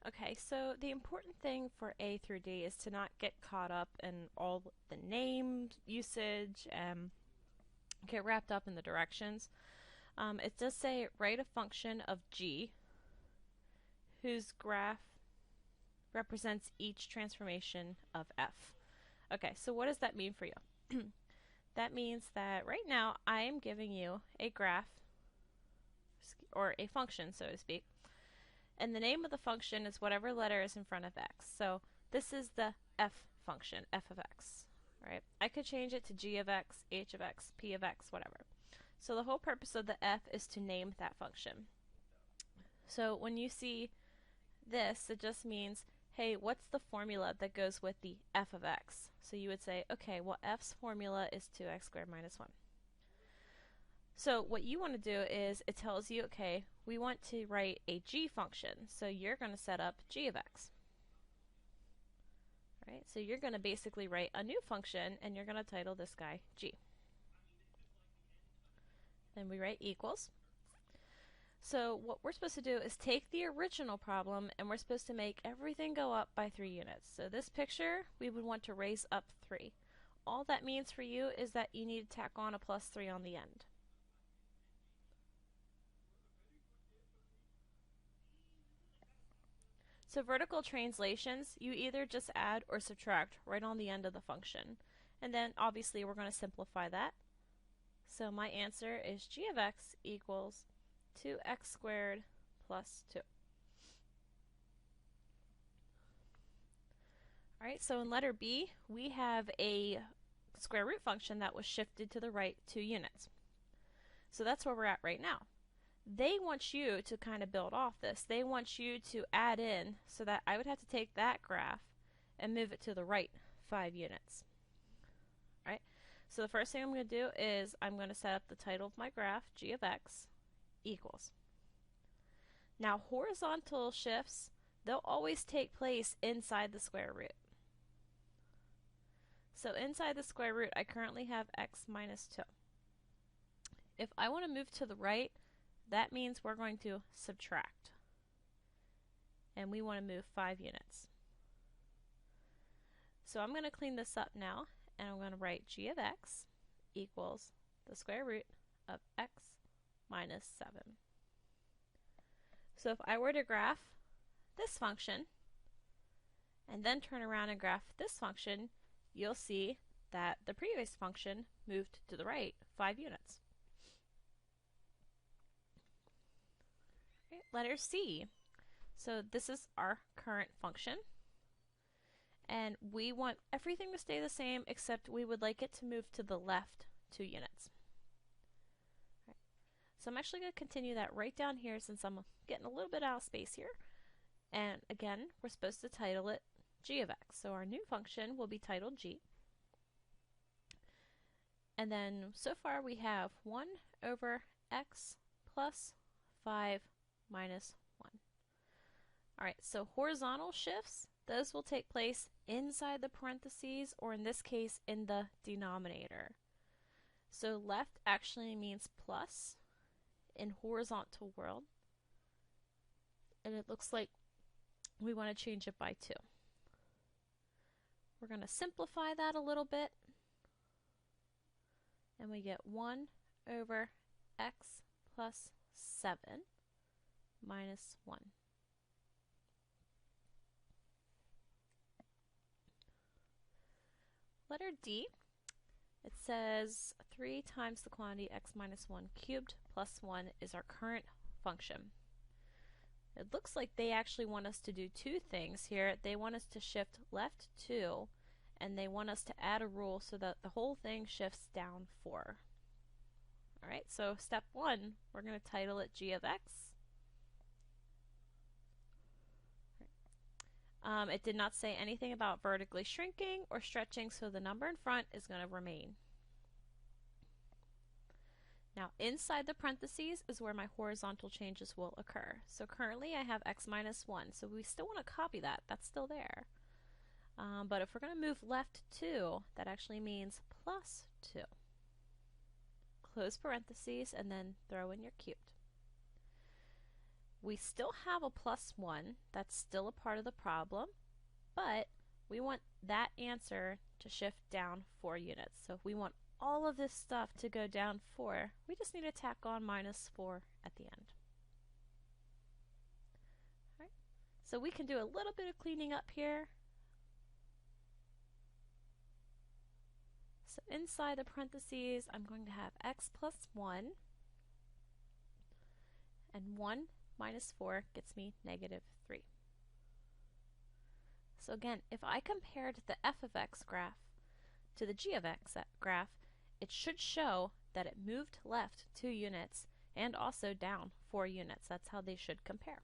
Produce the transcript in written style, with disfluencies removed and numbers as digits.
Okay, so the important thing for A through D is to not get caught up in all the name usage and get wrapped up in the directions. It does say write a function of G whose graph represents each transformation of F. Okay, so what does that mean for you? That means that right now I am giving you a graph or a function, so to speak, and the name of the function is whatever letter is in front of x. So this is the f function, f of x. Right? I could change it to g of x, h of x, p of x, whatever. So the whole purpose of the f is to name that function. So when you see this, it just means, hey, what's the formula that goes with the f of x? So you would say, okay, well, f's formula is 2x squared minus 1. So what you want to do is it tells you, okay, we want to write a g function. So you're going to set up g of x. Right? So you're going to basically write a new function and you're going to title this guy g. Then we write equals. So what we're supposed to do is take the original problem and we're supposed to make everything go up by 3 units. So this picture, we would want to raise up 3. All that means for you is that you need to tack on a plus 3 on the end. So vertical translations, you either just add or subtract right on the end of the function. And then obviously we're going to simplify that. So my answer is g of x equals 2x squared plus 2. Alright, so in letter B, we have a square root function that was shifted to the right 2 units. So that's where we're at right now. They want you to kind of build off this. They want you to add in so that I would have to take that graph and move it to the right 5 units. All right? So the first thing I'm going to do is I'm going to set up the title of my graph, g of x equals. Now horizontal shifts, they'll always take place inside the square root. So inside the square root, I currently have x minus 2. If I want to move to the right, that means we're going to subtract. And we want to move 5 units. So I'm going to clean this up now, and I'm going to write g of x equals the square root of x minus 7. So if I were to graph this function, and then turn around and graph this function, you'll see that the previous function moved to the right 5 units. Letter C. So this is our current function. And we want everything to stay the same except we would like it to move to the left 2 units. Right. So I'm actually going to continue that right down here since I'm getting a little bit out of space here. And again, we're supposed to title it g of x. So our new function will be titled g. And then so far we have 1 over x plus 5 minus 1. Alright, so horizontal shifts, those will take place inside the parentheses, or in this case, in the denominator. So left actually means plus in horizontal world. And it looks like we want to change it by 2. We're going to simplify that a little bit. And we get 1 over x plus 7 minus 1. Letter D, it says 3 times the quantity x minus 1 cubed plus 1 is our current function. It looks like they actually want us to do 2 things here. They want us to shift left 2, and they want us to add a rule so that the whole thing shifts down 4. Alright, so step 1, we're going to title it g of x. It did not say anything about vertically shrinking or stretching, so the number in front is going to remain. Now inside the parentheses is where my horizontal changes will occur. So currently I have x minus 1, so we still want to copy that. That's still there. But if we're going to move left 2, that actually means plus 2. Close parentheses and then throw in your cubed. We still have a plus 1. That's still a part of the problem, but we want that answer to shift down 4 units. So if we want all of this stuff to go down 4, we just need to tack on minus 4 at the end. All right. So we can do a little bit of cleaning up here. So inside the parentheses, I'm going to have x plus 1, and 1 minus 4 gets me negative 3. So again, if I compared the f of x graph to the g of x graph, it should show that it moved left 2 units and also down 4 units. That's how they should compare.